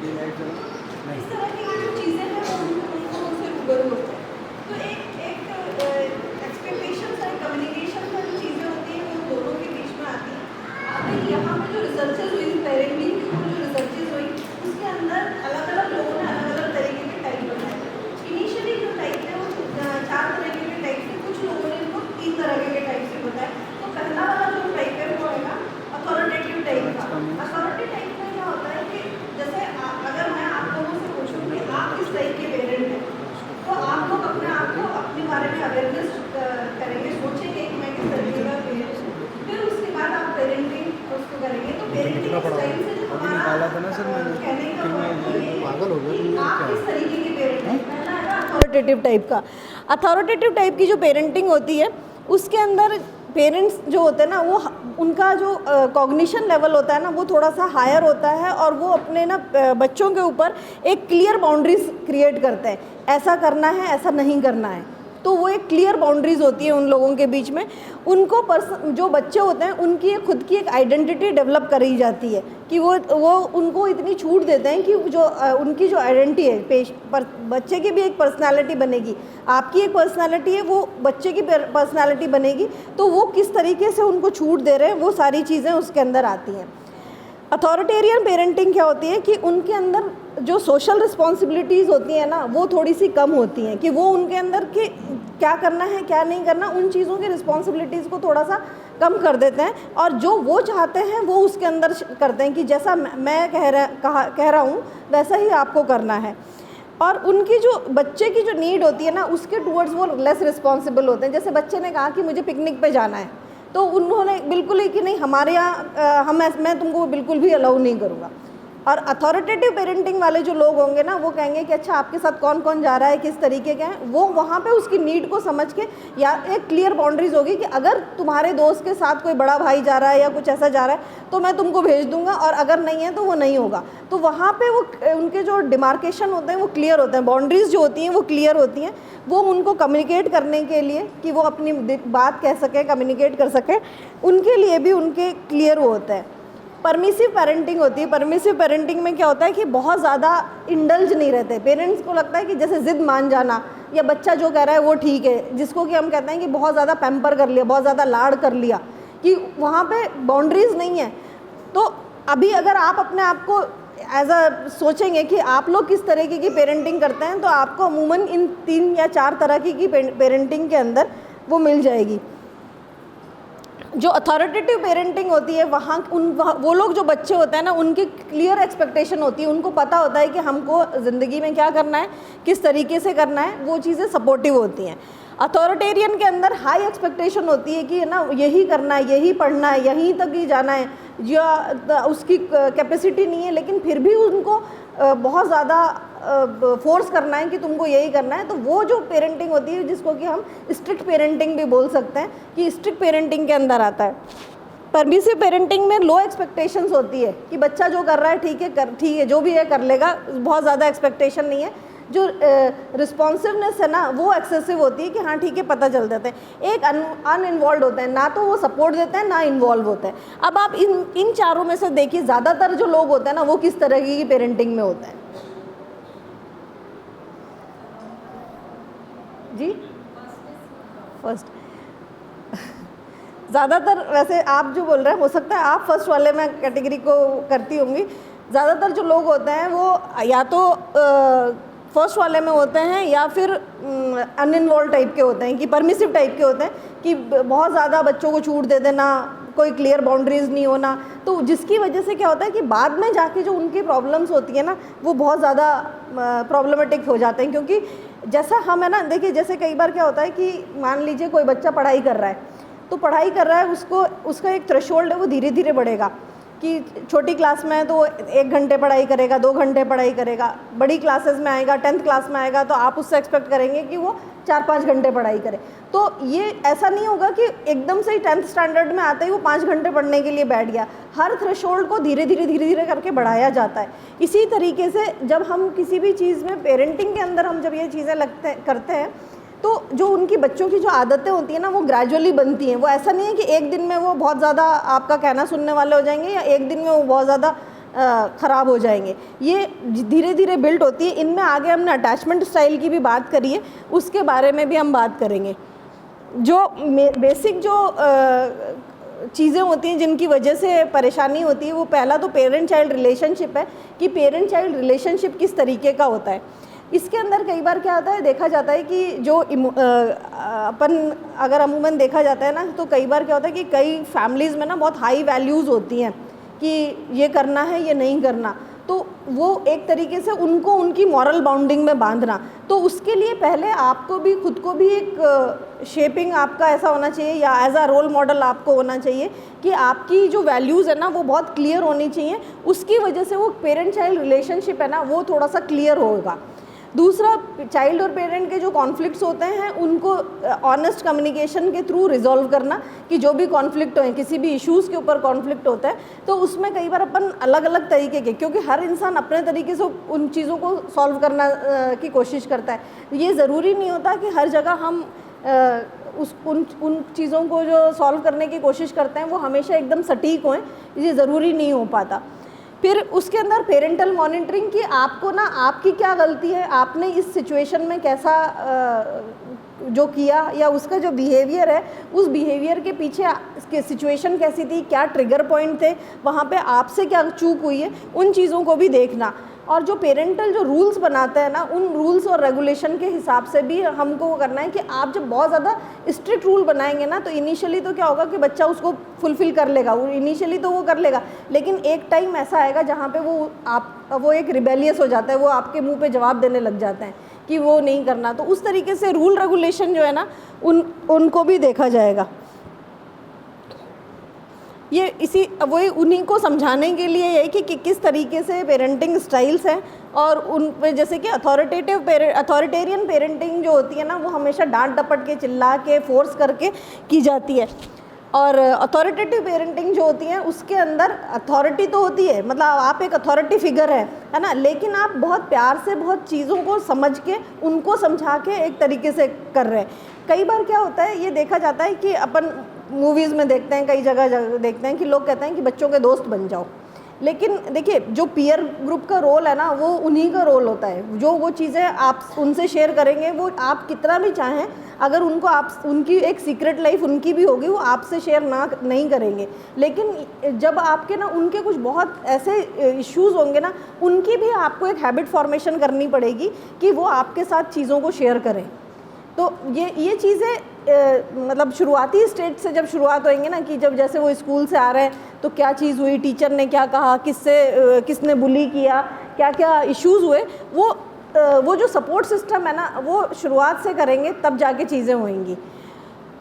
इस तरह की जो चीज़ें हैं वो उनको उनसे रूबरू होते हैं। तो एक एक्सपेक्टेशंस और कम्युनिकेशन का जो चीज़ें होती हैं वो दोनों के बीच में आती हैं। अब यहाँ पे जो रिसर्चेज हुई पेरेंटिंग की जो रिसर्चेज हुई उसके अंदर अलग-अलग लोगों ने अलग-अलग तरीके के टाइप बनाए। इनिशियली जो टाइप थे वो 4 तरीके के टाइप थे, कुछ लोगों ने इनको 3 तरह के टाइप से बताए। तो पहला वाला जो टाइप है वो है अथॉरिटेटिव टाइप का। अथॉरिटेटिव टाइप में क्या होता है कि जैसे अगर मैं आप लोगों से पूछूं कि आप किस टाइप के पेरेंट हैं, तो आप लोग अपने आप को अपने बारे में अवेयरनेस करेंगे, सोचेंगे कि मैं किस तरीके का पेरेंट हूँ। फिर उसके बाद आप पेरेंटिंग उसको करेंगे। तो पेरेंटिंग स्टाइल से जो हमारा कहने का पागल हो गया कि तुम आप क्या? किस तरीके के पेरेंट हैं। पहला है अथॉरिटेटिव टाइप का। अथॉरिटेटिव टाइप की जो पेरेंटिंग होती है उसके अंदर पेरेंट्स जो होते हैं ना वो उनका जो कॉग्निशन लेवल होता है ना वो थोड़ा सा हायर होता है और वो अपने ना बच्चों के ऊपर एक क्लियर बाउंड्रीज क्रिएट करते हैं, ऐसा करना है ऐसा नहीं करना है। तो वो एक क्लियर बाउंड्रीज होती है उन लोगों के बीच में। उनको जो बच्चे होते हैं उनकी एक खुद की एक आइडेंटिटी डेवलप करी जाती है कि वो उनको इतनी छूट देते हैं कि जो उनकी जो आइडेंटिटी है बच्चे की भी एक पर्सनालिटी बनेगी, आपकी एक पर्सनालिटी है, वो बच्चे की पर्सनालिटी बनेगी। तो वो किस तरीके से उनको छूट दे रहे हैं वो सारी चीज़ें उसके अंदर आती हैं। अथॉरिटेरियन पेरेंटिंग क्या होती है कि उनके अंदर जो सोशल रिस्पॉन्सिबिलिटीज़ होती हैं ना वो थोड़ी सी कम होती हैं, कि वो उनके अंदर कि क्या करना है क्या नहीं करना उन चीज़ों की रिस्पॉन्सिबिलिटीज़ को थोड़ा सा कम कर देते हैं और जो वो चाहते हैं वो उसके अंदर करते हैं कि जैसा मैं कह रहा हूँ वैसा ही आपको करना है। और उनकी जो बच्चे की जो नीड होती है ना उसके टूवर्ड्स वो लेस रिस्पॉन्सिबल होते हैं। जैसे बच्चे ने कहा कि मुझे पिकनिक पे जाना है तो उन्होंने बिल्कुल ही कि नहीं हमारे यहाँ मैं तुमको बिल्कुल भी अलाउ नहीं करूँगा। और अथॉरिटेटिव पेरेंटिंग वाले जो लोग होंगे ना वो कहेंगे कि अच्छा आपके साथ कौन कौन जा रहा है, किस तरीके के हैं, वो वहाँ पे उसकी नीड को समझ के या एक क्लियर बाउंड्रीज होगी कि अगर तुम्हारे दोस्त के साथ कोई बड़ा भाई जा रहा है या कुछ ऐसा जा रहा है तो मैं तुमको भेज दूंगा और अगर नहीं है तो वो नहीं होगा। तो वहाँ पे वो उनके जो डिमार्केशन होते हैं वो क्लियर होते हैं, बाउंड्रीज जो होती हैं वो क्लियर होती हैं। वो उनको कम्युनिकेट करने के लिए कि वो अपनी बात कह सकें, कम्युनिकेट कर सकें, उनके लिए भी उनके क्लियर वो होता है। परमिसिव पेरेंटिंग होती है। परमिसिव पेरेंटिंग में क्या होता है कि बहुत ज़्यादा इंडल्ज नहीं रहते। पेरेंट्स को लगता है कि जैसे ज़िद मान जाना या बच्चा जो कह रहा है वो ठीक है, जिसको कि हम कहते हैं कि बहुत ज़्यादा पैम्पर कर लिया, बहुत ज़्यादा लाड़ कर लिया, कि वहाँ पे बाउंड्रीज़ नहीं है। तो अभी अगर आप अपने आप को एज अ सोचेंगे कि आप लोग किस तरीके की पेरेंटिंग करते हैं तो आपको अमूमन इन 3 या 4 तरह की पेरेंटिंग के अंदर वो मिल जाएगी। जो अथॉरिटेटिव पेरेंटिंग होती है वो लोग जो बच्चे होते हैं ना उनकी क्लियर एक्सपेक्टेशन होती है, उनको पता होता है कि हमको ज़िंदगी में क्या करना है, किस तरीके से करना है, वो चीज़ें सपोर्टिव होती हैं। अथॉरिटेरियन के अंदर हाई एक्सपेक्टेशन होती है कि ना यही करना है, यही पढ़ना है, यहीं तक ही जाना है, या उसकी कैपेसिटी नहीं है लेकिन फिर भी उनको बहुत ज़्यादा फोर्स करना है कि तुमको यही करना है। तो वो जो पेरेंटिंग होती है जिसको कि हम स्ट्रिक्ट पेरेंटिंग भी बोल सकते हैं कि स्ट्रिक्ट पेरेंटिंग के अंदर आता है। परमिसिव पेरेंटिंग में लो एक्सपेक्टेशंस होती है कि बच्चा जो कर रहा है ठीक है जो भी है कर लेगा, बहुत ज़्यादा एक्सपेक्टेशन नहीं है। जो रिस्पॉन्सिवनेस है ना वो एक्सेसिव होती है कि हाँ ठीक है पता चल जाते हैं। एक अनइन्वॉल्व होते हैं, ना तो वो सपोर्ट देते हैं ना इन्वॉल्व होते हैं। अब आप इन चारों में से देखिए ज़्यादातर जो लोग होते हैं ना वो किस तरह की पेरेंटिंग में होते हैं जी? फर्स्ट ज़्यादातर, वैसे आप जो बोल रहे हैं हो सकता है आप फर्स्ट वाले में कैटेगरी को करती होंगी। ज़्यादातर जो लोग होते हैं वो या तो फर्स्ट वाले में होते हैं या फिर अनइन्वॉल्व टाइप के होते हैं, कि परमिसिव टाइप के होते हैं कि बहुत ज़्यादा बच्चों को छूट दे देना, कोई क्लियर बाउंड्रीज़ नहीं होना। तो जिसकी वजह से क्या होता है कि बाद में जाके जो उनकी प्रॉब्लम्स होती है ना वो बहुत ज़्यादा प्रॉब्लमेटिक हो जाते हैं। क्योंकि जैसा हम है ना, देखिए जैसे कई बार क्या होता है कि मान लीजिए कोई बच्चा पढ़ाई कर रहा है तो पढ़ाई कर रहा है उसका एक थ्रेशोल्ड है वो धीरे धीरे बढ़ेगा, कि छोटी क्लास में है तो 1 घंटे पढ़ाई करेगा, 2 घंटे पढ़ाई करेगा। बड़ी क्लासेस में आएगा, 10th क्लास में आएगा तो आप उससे एक्सपेक्ट करेंगे कि वो 4-5 घंटे पढ़ाई करे। तो ये ऐसा नहीं होगा कि एकदम से ही 10th स्टैंडर्ड में आते ही वो 5 घंटे पढ़ने के लिए बैठ गया। हर थ्रेशोल्ड को धीरे धीरे करके बढ़ाया जाता है। इसी तरीके से जब हम किसी भी चीज़ में पेरेंटिंग के अंदर हम जब ये चीज़ें करते हैं तो जो उनकी बच्चों की जो आदतें होती हैं ना वो ग्रेजुअली बनती हैं। वो ऐसा नहीं है कि एक दिन में वो बहुत ज़्यादा आपका कहना सुनने वाले हो जाएंगे या एक दिन में वो बहुत ज़्यादा ख़राब हो जाएंगे। ये धीरे धीरे बिल्ड होती है। इनमें आगे हमने अटैचमेंट स्टाइल की भी बात करी है, उसके बारे में भी हम बात करेंगे। जो बेसिक जो चीज़ें होती हैं जिनकी वजह से परेशानी होती है, वो पहला तो पेरेंट चाइल्ड रिलेशनशिप है कि पेरेंट चाइल्ड रिलेशनशिप किस तरीके का होता है। इसके अंदर कई बार क्या होता है, देखा जाता है कि जो अपन अगर अमूमन देखा जाता है ना, तो कई बार क्या होता है कि कई फैमिलीज़ में ना बहुत हाई वैल्यूज़ होती हैं कि ये करना है, ये नहीं करना, तो वो एक तरीके से उनको उनकी मॉरल बाउंडिंग में बांधना। तो उसके लिए पहले आपको भी खुद को भी एक शेपिंग आपका ऐसा होना चाहिए, या एज अ रोल मॉडल आपको होना चाहिए कि आपकी जो वैल्यूज़ है ना वो बहुत क्लियर होनी चाहिए। उसकी वजह से वो पेरेंट चाइल्ड रिलेशनशिप है ना वो थोड़ा सा क्लियर होगा। दूसरा, चाइल्ड और पेरेंट के जो कॉन्फ्लिक्ट्स होते हैं उनको ऑनेस्ट कम्युनिकेशन के थ्रू रिजॉल्व करना, कि जो भी कॉन्फ्लिक्ट हो, किसी भी इश्यूज़ के ऊपर कॉन्फ्लिक्ट होता है तो उसमें कई बार अपन अलग अलग तरीके के, क्योंकि हर इंसान अपने तरीके से उन चीज़ों को सॉल्व करना की कोशिश करता है। ये ज़रूरी नहीं होता कि हर जगह हम उन चीज़ों को जो सॉल्व करने की कोशिश करते हैं वो हमेशा एकदम सटीक हों, ये ज़रूरी नहीं हो पाता। फिर उसके अंदर पेरेंटल मॉनिटरिंग, कि आपको ना आपकी क्या गलती है, आपने इस सिचुएशन में कैसा जो किया, या उसका जो बिहेवियर है उस बिहेवियर के पीछे इसके सिचुएशन कैसी थी, क्या ट्रिगर पॉइंट थे, वहाँ पे आपसे क्या चूक हुई है, उन चीज़ों को भी देखना। और जो पेरेंटल जो रूल्स बनाते हैं ना, उन रूल्स और रेगुलेशन के हिसाब से भी हमको करना है कि आप जब बहुत ज़्यादा स्ट्रिक्ट रूल बनाएंगे ना, तो इनिशियली तो क्या होगा कि बच्चा उसको फुलफ़िल कर लेगा, वो इनिशियली तो वो कर लेगा, लेकिन एक टाइम ऐसा आएगा जहाँ पे वो एक रिबेलियस हो जाता है, वो आपके मुंह पे जवाब देने लग जाते हैं कि वो नहीं करना। तो उस तरीके से रूल रेगुलेशन जो है ना उनको भी देखा जाएगा। ये वही उन्हीं को समझाने के लिए है कि किस तरीके से पेरेंटिंग स्टाइल्स हैं, और उन पे जैसे कि अथॉरिटेरियन पेरेंटिंग जो होती है ना वो हमेशा डांट डपट के, चिल्ला के, फोर्स करके की जाती है। और अथॉरिटेटिव पेरेंटिंग जो होती है उसके अंदर अथॉरिटी तो होती है, मतलब आप एक अथॉरिटी फिगर है ना, लेकिन आप बहुत प्यार से बहुत चीज़ों को समझ के, उनको समझा के एक तरीके से कर रहे हैं। कई बार क्या होता है, ये देखा जाता है कि अपन मूवीज़ में देखते हैं, कई जगह देखते हैं कि लोग कहते हैं कि बच्चों के दोस्त बन जाओ, लेकिन देखिए जो पीयर ग्रुप का रोल है ना वो उन्हीं का रोल होता है। जो वो चीज़ें आप उनसे शेयर करेंगे, वो आप कितना भी चाहें, अगर उनको आप उनकी एक सीक्रेट लाइफ उनकी भी होगी, वो आपसे शेयर नहीं करेंगे। लेकिन जब आपके ना उनके कुछ बहुत ऐसे इश्यूज़ होंगे ना, उनकी भी आपको एक हैबिट फॉर्मेशन करनी पड़ेगी कि वो आपके साथ चीज़ों को शेयर करें। तो ये चीज़ें मतलब शुरुआती स्टेज से जब शुरुआत होएंगे ना, कि जब जैसे वो स्कूल से आ रहे हैं तो क्या चीज़ हुई, टीचर ने क्या कहा, किसने बुली किया, क्या क्या इश्यूज़ हुए, वो जो सपोर्ट सिस्टम है ना वो शुरुआत से करेंगे, तब जाके चीज़ें होंगी।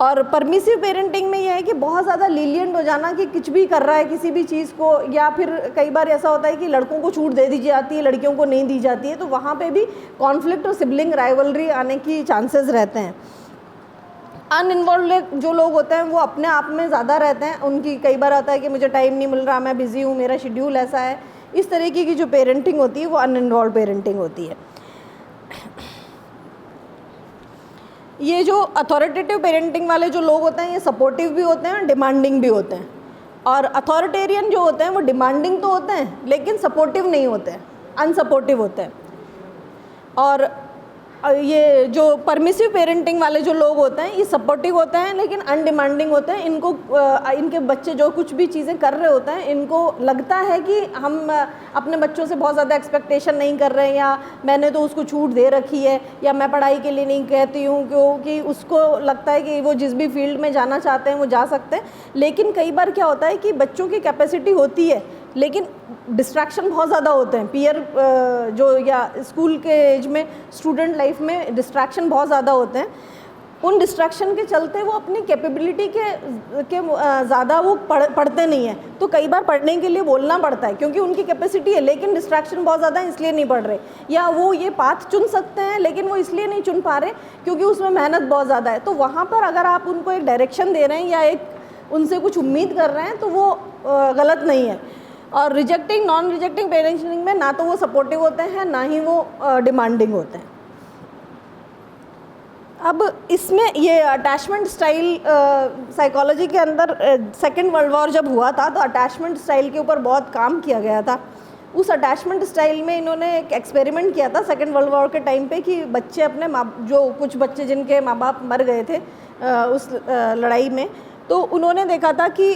और परमिसिव पेरेंटिंग में यह है कि बहुत ज़्यादा लीलियंट हो जाना, कि कुछ भी कर रहा है किसी भी चीज़ को, या फिर कई बार ऐसा होता है कि लड़कों को छूट दे दी जाती है, लड़कियों को नहीं दी जाती है, तो वहाँ पे भी कॉन्फ्लिक्ट और सिबलिंग राइवलरी आने की चांसेस रहते हैं। अनइन्वॉल्व जो लोग होते हैं वो अपने आप में ज़्यादा रहते हैं, उनकी कई बार आता है कि मुझे टाइम नहीं मिल रहा, मैं बिज़ी हूँ, मेरा शेड्यूल ऐसा है। इस तरीके की जो पेरेंटिंग होती है वो अनइन्वॉल्व पेरेंटिंग होती है। ये जो अथॉरिटेटिव पेरेंटिंग वाले जो लोग होते हैं ये सपोर्टिव भी होते हैं, डिमांडिंग भी होते हैं। और अथॉरिटेरियन जो होते हैं वो डिमांडिंग तो होते हैं लेकिन सपोर्टिव नहीं होते हैं, अनसपोर्टिव होते हैं। और ये जो परमिसिव पेरेंटिंग वाले जो लोग होते हैं ये सपोर्टिव होते हैं लेकिन अनडिमांडिंग होते हैं। इनके बच्चे जो कुछ भी चीज़ें कर रहे होते हैं, इनको लगता है कि हम अपने बच्चों से बहुत ज़्यादा एक्सपेक्टेशन नहीं कर रहे हैं, या मैंने तो उसको छूट दे रखी है, या मैं पढ़ाई के लिए नहीं कहती हूँ, क्योंकि उसको लगता है कि वो जिस भी फील्ड में जाना चाहते हैं वो जा सकते हैं। लेकिन कई बार क्या होता है कि बच्चों की कैपेसिटी होती है लेकिन डिस्ट्रैक्शन बहुत ज़्यादा होते हैं। पीयर जो या स्कूल के एज में, स्टूडेंट लाइफ में डिस्ट्रैक्शन बहुत ज़्यादा होते हैं। उन डिस्ट्रैक्शन के चलते वो अपनी कैपेबिलिटी के ज़्यादा वो पढ़ते नहीं हैं, तो कई बार पढ़ने के लिए बोलना पड़ता है क्योंकि उनकी कैपेसिटी है लेकिन डिस्ट्रैक्शन बहुत ज़्यादा है इसलिए नहीं पढ़ रहे। या वो ये पाथ चुन सकते हैं लेकिन वो इसलिए नहीं चुन पा रहे क्योंकि उसमें मेहनत बहुत ज़्यादा है। तो वहाँ पर अगर आप उनको एक डायरेक्शन दे रहे हैं या एक उनसे कुछ उम्मीद कर रहे हैं तो वो गलत नहीं है। और रिजेक्टिंग नॉन रिजेक्टिंग पेरेंटिंग में ना तो वो सपोर्टिव होते हैं ना ही वो डिमांडिंग होते हैं। अब इसमें ये अटैचमेंट स्टाइल साइकोलॉजी के अंदर सेकेंड वर्ल्ड वॉर जब हुआ था तो अटैचमेंट स्टाइल के ऊपर बहुत काम किया गया था। उस अटैचमेंट स्टाइल में इन्होंने एक एक्सपेरिमेंट किया था सेकेंड वर्ल्ड वॉर के टाइम पे कि बच्चे अपने जो कुछ बच्चे जिनके माँ बाप मर गए थे उस लड़ाई में, तो उन्होंने देखा था कि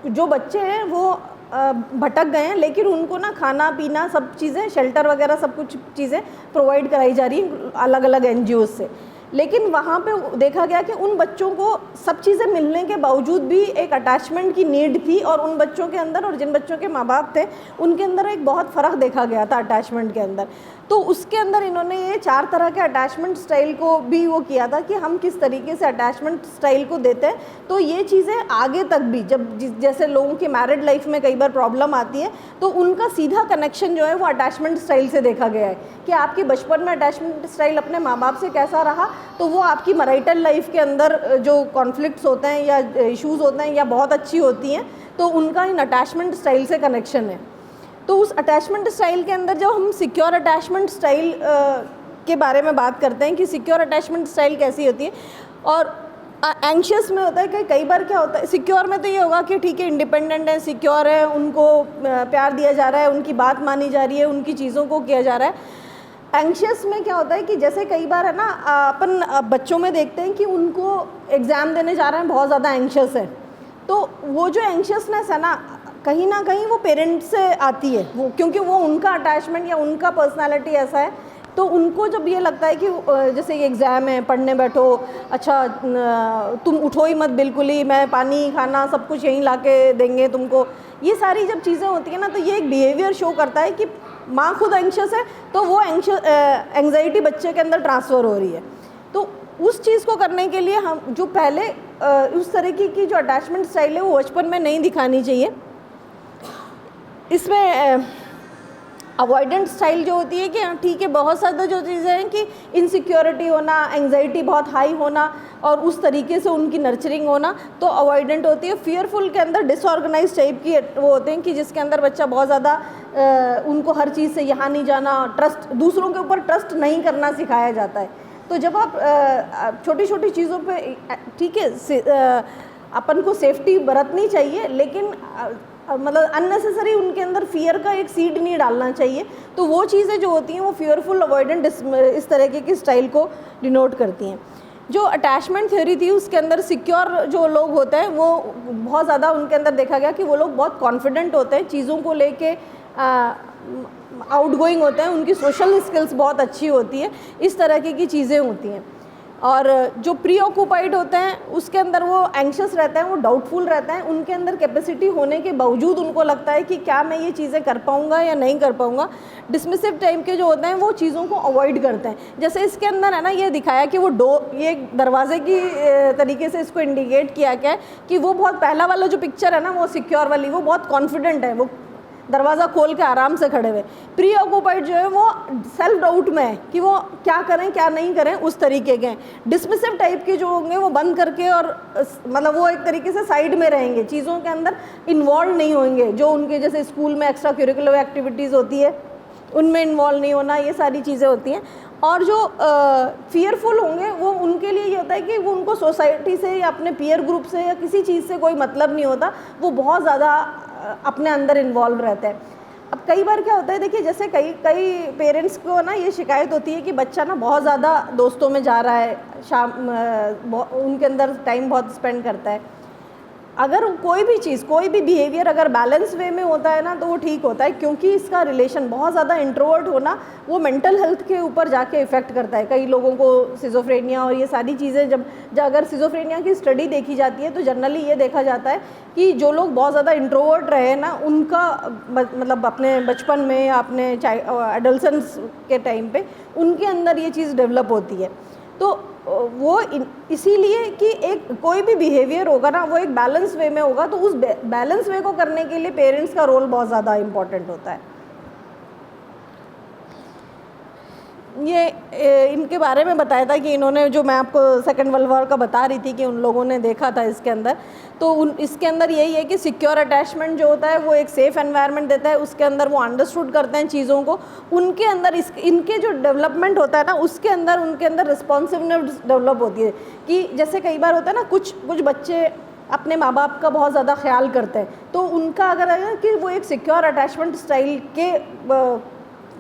जो बच्चे हैं वो भटक गए हैं, लेकिन उनको ना खाना पीना सब चीज़ें, शेल्टर वगैरह सब कुछ चीज़ें प्रोवाइड कराई जा रही हैं अलग अलग NGOs से। लेकिन वहाँ पे देखा गया कि उन बच्चों को सब चीज़ें मिलने के बावजूद भी एक अटैचमेंट की नीड थी, और उन बच्चों के अंदर और जिन बच्चों के माँ बाप थे उनके अंदर एक बहुत फ़र्क देखा गया था अटैचमेंट के अंदर। तो उसके अंदर इन्होंने ये 4 तरह के अटैचमेंट स्टाइल को भी वो किया था कि हम किस तरीके से अटैचमेंट स्टाइल को देते हैं। तो ये चीज़ें आगे तक भी जब जैसे लोगों की मैरिड लाइफ में कई बार प्रॉब्लम आती है तो उनका सीधा कनेक्शन जो है वो अटैचमेंट स्टाइल से देखा गया है कि आपके बचपन में अटैचमेंट स्टाइल अपने माँ बाप से कैसा रहा, तो वो आपकी मैरिटल लाइफ के अंदर जो कॉन्फ्लिक्ट्स होते हैं या इश्यूज़ होते हैं या बहुत अच्छी होती हैं तो उनका इन अटैचमेंट स्टाइल से कनेक्शन है। तो उस अटैचमेंट स्टाइल के अंदर जब हम सिक्योर अटैचमेंट स्टाइल के बारे में बात करते हैं कि सिक्योर अटैचमेंट स्टाइल कैसी होती है, और एंशियस में होता है कि कई बार क्या होता है, सिक्योर में तो ये होगा कि ठीक है इंडिपेंडेंट है, सिक्योर है, उनको प्यार दिया जा रहा है, उनकी बात मानी जा रही है, उनकी चीज़ों को किया जा रहा है। एंशियस में क्या होता है कि जैसे कई बार है ना अपन बच्चों में देखते हैं कि उनको एग्ज़ाम देने जा रहे हैं, बहुत ज़्यादा एंशियस है, तो वो जो एंशियसनेस है ना कहीं वो पेरेंट्स से आती है, वो क्योंकि वो उनका अटैचमेंट या उनका पर्सनालिटी ऐसा है। तो उनको जब ये लगता है कि जैसे ये एग्ज़ाम है, पढ़ने बैठो, अच्छा तुम उठो ही मत बिल्कुल ही, मैं पानी खाना सब कुछ यहीं ला के देंगे तुमको, ये सारी जब चीज़ें होती हैं ना तो ये एक बिहेवियर शो करता है कि माँ खुद एंशियस है तो वो एंग्जाइटी बच्चे के अंदर ट्रांसफ़र हो रही है। तो उस चीज़ को करने के लिए हम जो पहले उस तरीके की जो अटैचमेंट स्टाइल है वो बचपन में नहीं दिखानी चाहिए। इसमें अवॉइडेंट स्टाइल जो होती है कि ठीक है बहुत ज़्यादा जो चीज़ें हैं कि इनसिक्योरिटी होना, एंग्जाइटी बहुत हाई होना और उस तरीके से उनकी नर्चरिंग होना, तो अवॉइडेंट होती है। फियरफुल के अंदर डिसऑर्गेनाइज टाइप की वो होते हैं कि जिसके अंदर बच्चा बहुत ज़्यादा उनको हर चीज़ से यहाँ नहीं जाना, ट्रस्ट दूसरों के ऊपर ट्रस्ट नहीं करना सिखाया जाता है। तो जब आप छोटी छोटी चीज़ों पे ठीक है अपन को सेफ्टी बरतनी चाहिए, लेकिन मतलब अननेसेसरी उनके अंदर फियर का एक सीड नहीं डालना चाहिए। तो वो चीज़ें जो होती हैं वो फियरफुल अवॉइडेंट इस तरीके की स्टाइल को डिनोट करती हैं। जो अटैचमेंट थ्योरी थी उसके अंदर सिक्योर जो लोग होते हैं वो बहुत ज़्यादा उनके अंदर देखा गया कि वो लोग बहुत कॉन्फिडेंट होते हैं, चीज़ों को लेके आउटगोइंग होते हैं, उनकी सोशल स्किल्स बहुत अच्छी होती है, इस तरह की चीज़ें होती हैं। और जो प्री ऑक्यूपाइड होते हैं उसके अंदर वो एंग्शियस रहते हैं, वो डाउटफुल रहते हैं, उनके अंदर कैपेसिटी होने के बावजूद उनको लगता है कि क्या मैं ये चीज़ें कर पाऊँगा या नहीं कर पाऊँगा। डिसमिसिव टाइप के जो होते हैं वो चीज़ों को अवॉइड करते हैं। जैसे इसके अंदर है ना ये दिखाया कि वो ये दरवाजे की तरीके से इसको इंडिकेट किया गया है कि वो बहुत पहला वाला जो पिक्चर है ना वो सिक्योर वाली, वो बहुत कॉन्फिडेंट है, वो दरवाज़ा खोल के आराम से खड़े हुए। प्री ऑक्यूपाइड जो है वो सेल्फ डाउट में है कि वो क्या करें क्या नहीं करें, उस तरीके के हैं। डिसमिसिव टाइप के जो होंगे वो बंद करके और मतलब वो एक तरीके से साइड में रहेंगे, चीज़ों के अंदर इन्वॉल्व नहीं होंगे। जो उनके जैसे स्कूल में एक्स्ट्रा करिकुलर एक्टिविटीज़ होती है उनमें इन्वॉल्व नहीं होना, ये सारी चीज़ें होती हैं। और जो फियरफुल होंगे वो उनके लिए ये होता है कि वो उनको सोसाइटी से या अपने पीयर ग्रुप से या किसी चीज़ से कोई मतलब नहीं होता, वो बहुत ज़्यादा अपने अंदर इन्वॉल्व रहते हैं। अब कई बार क्या होता है, देखिए जैसे कई पेरेंट्स को ना ये शिकायत होती है कि बच्चा ना बहुत ज़्यादा दोस्तों में जा रहा है, शाम उनके अंदर टाइम बहुत स्पेंड करता है। अगर कोई भी चीज़, कोई भी बिहेवियर अगर बैलेंस वे में होता है ना तो वो ठीक होता है, क्योंकि इसका रिलेशन बहुत ज़्यादा इंट्रोवर्ट होना वो मेंटल हेल्थ के ऊपर जाके इफ़ेक्ट करता है। कई लोगों को सिजोफ्रेनिया और ये सारी चीज़ें जब अगर सिजोफ्रेनिया की स्टडी देखी जाती है तो जनरली ये देखा जाता है कि जो लोग बहुत ज़्यादा इंट्रोवर्ट रहे ना उनका मतलब अपने बचपन में या अपने एडोलसेंस के टाइम पे उनके अंदर ये चीज़ डेवलप होती है। तो वो इसीलिए कि एक कोई भी बिहेवियर होगा ना वो एक बैलेंस वे में होगा, तो उस बैलेंस वे को करने के लिए पेरेंट्स का रोल बहुत ज़्यादा इम्पॉर्टेंट होता है। ये इनके बारे में बताया था कि इन्होंने, जो मैं आपको सेकेंड वर्ल्ड वॉर का बता रही थी कि उन लोगों ने देखा था इसके अंदर, तो इसके अंदर यही है कि सिक्योर अटैचमेंट जो होता है वो एक सेफ़ एनवायरनमेंट देता है, उसके अंदर वो अंडरस्टूड करते हैं चीज़ों को, उनके अंदर इनके जो डेवलपमेंट होता है ना उसके अंदर उनके अंदर रिस्पॉन्सिवनेस डेवलप होती है। कि जैसे कई बार होता है ना, कुछ बच्चे अपने माँ बाप का बहुत ज़्यादा ख्याल करते हैं, तो उनका अगर है कि वो एक सिक्योर अटैचमेंट स्टाइल के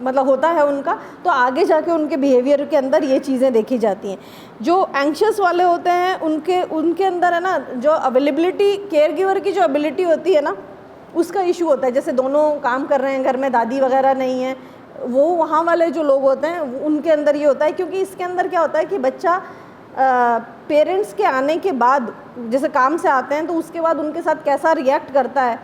मतलब होता है उनका, तो आगे जाके उनके बिहेवियर के अंदर ये चीज़ें देखी जाती हैं। जो एंग्शियस वाले होते हैं उनके अंदर है ना, जो अवेलेबिलिटी, केयर गिवर की जो एबिलिटी होती है ना, उसका इशू होता है। जैसे दोनों काम कर रहे हैं, घर में दादी वगैरह नहीं है, वो वहाँ वाले जो लोग होते हैं उनके अंदर ये होता है। क्योंकि इसके अंदर क्या होता है कि बच्चा पेरेंट्स के आने के बाद, जैसे काम से आते हैं तो उसके बाद उनके साथ कैसा रिएक्ट करता है,